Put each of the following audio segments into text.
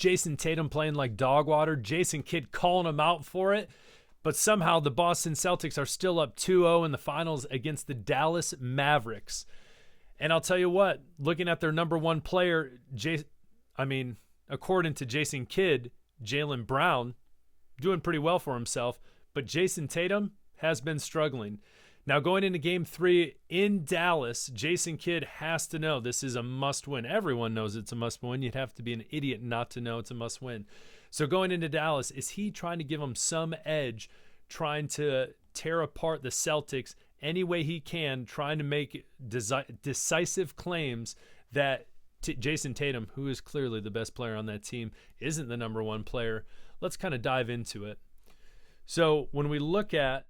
Jason Tatum playing like dog water, Jason Kidd calling him out for it. But somehow the Boston Celtics are still up 2-0 in the finals against the Dallas Mavericks. And I'll tell you what, looking at their number one player, according to Jason Kidd, Jaylen Brown, doing pretty well for himself. But Jason Tatum has been struggling. Now, going into Game 3 in Dallas, Jason Kidd has to know this is a must-win. Everyone knows it's a must-win. You'd have to be an idiot not to know it's a must-win. So going into Dallas, is he trying to give them some edge, trying to tear apart the Celtics any way he can, trying to make decisive claims that Jason Tatum, who is clearly the best player on that team, isn't the number one player? Let's kind of dive into it. So when we look at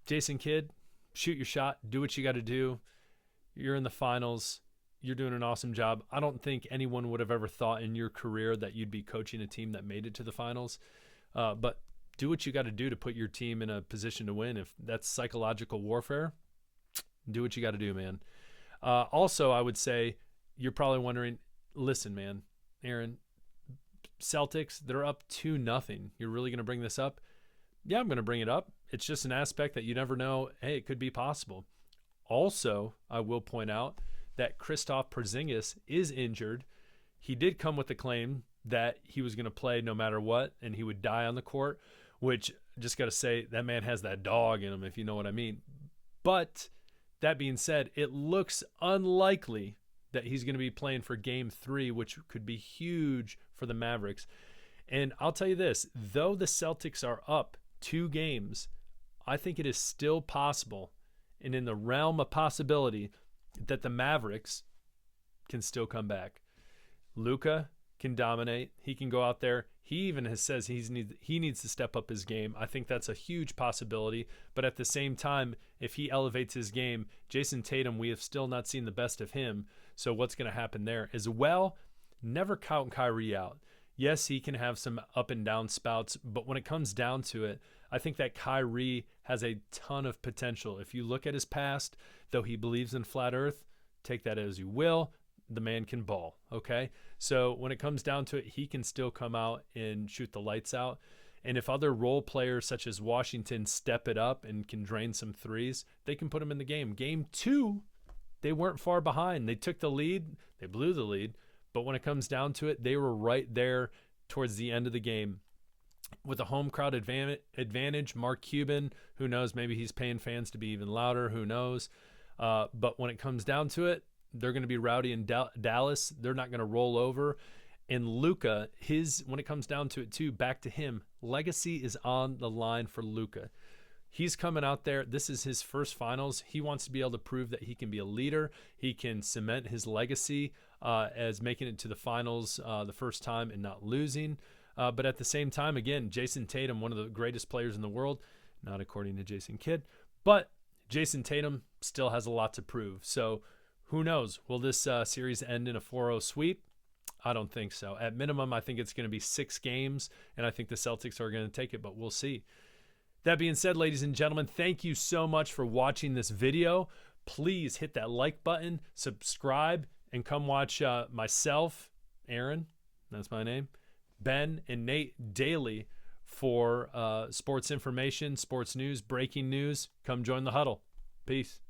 Jason Kidd, shoot your shot, do what you got to do. You're in the finals. You're doing an awesome job. I don't think anyone would have ever thought in your career that you'd be coaching a team that made it to the finals. But do what you got to do to put your team in a position to win. If that's psychological warfare, do what you got to do, man. Also, I would say you're probably wondering, listen, man, Aaron, Celtics, they're up 2-0. You're really going to bring this up? Yeah, I'm going to bring it up. It's just an aspect that you never know. Hey, it could be possible. Also, I will point out that Kristaps Porzingis is injured. He did come with the claim that he was going to play no matter what and he would die on the court, which just got to say that man has that dog in him, if you know what I mean. But that being said, it looks unlikely that he's going to be playing for game 3, which could be huge for the Mavericks. And I'll tell you this, though the Celtics are up 2 games, I think it is still possible and in the realm of possibility that the Mavericks can still come back. Luka can dominate. He can go out there. He even says he needs to step up his game. I think that's a huge possibility. But at the same time, if he elevates his game, Jason Tatum, we have still not seen the best of him. So what's going to happen there? As well, never count Kyrie out. Yes, he can have some up and down spouts, but when it comes down to it, I think that Kyrie has a ton of potential. If you look at his past, though he believes in flat earth, take that as you will, the man can ball, okay? So when it comes down to it, he can still come out and shoot the lights out. And if other role players such as Washington step it up and can drain some threes, they can put him in the game. Game 2, they weren't far behind. They took the lead. They blew the lead. But when it comes down to it, they were right there towards the end of the game. With a home crowd advantage, Mark Cuban, who knows, maybe he's paying fans to be even louder, who knows. But when it comes down to it, they're going to be rowdy in Dallas. They're not going to roll over. And Luka, when it comes down to it too, back to him, legacy is on the line for Luka. He's coming out there. This is his first finals. He wants to be able to prove that he can be a leader. He can cement his legacy as making it to the finals the first time and not losing. But at the same time, again, Jason Tatum, one of the greatest players in the world, not according to Jason Kidd, but Jason Tatum still has a lot to prove. So who knows? Will this series end in a 4-0 sweep? I don't think so. At minimum, I think it's going to be 6 games, and I think the Celtics are going to take it, but we'll see. That being said, ladies and gentlemen, thank you so much for watching this video. Please hit that like button, subscribe, and come watch myself, Aaron, that's my name, Ben, and Nate daily for sports information, sports news, breaking news. Come join the huddle. Peace.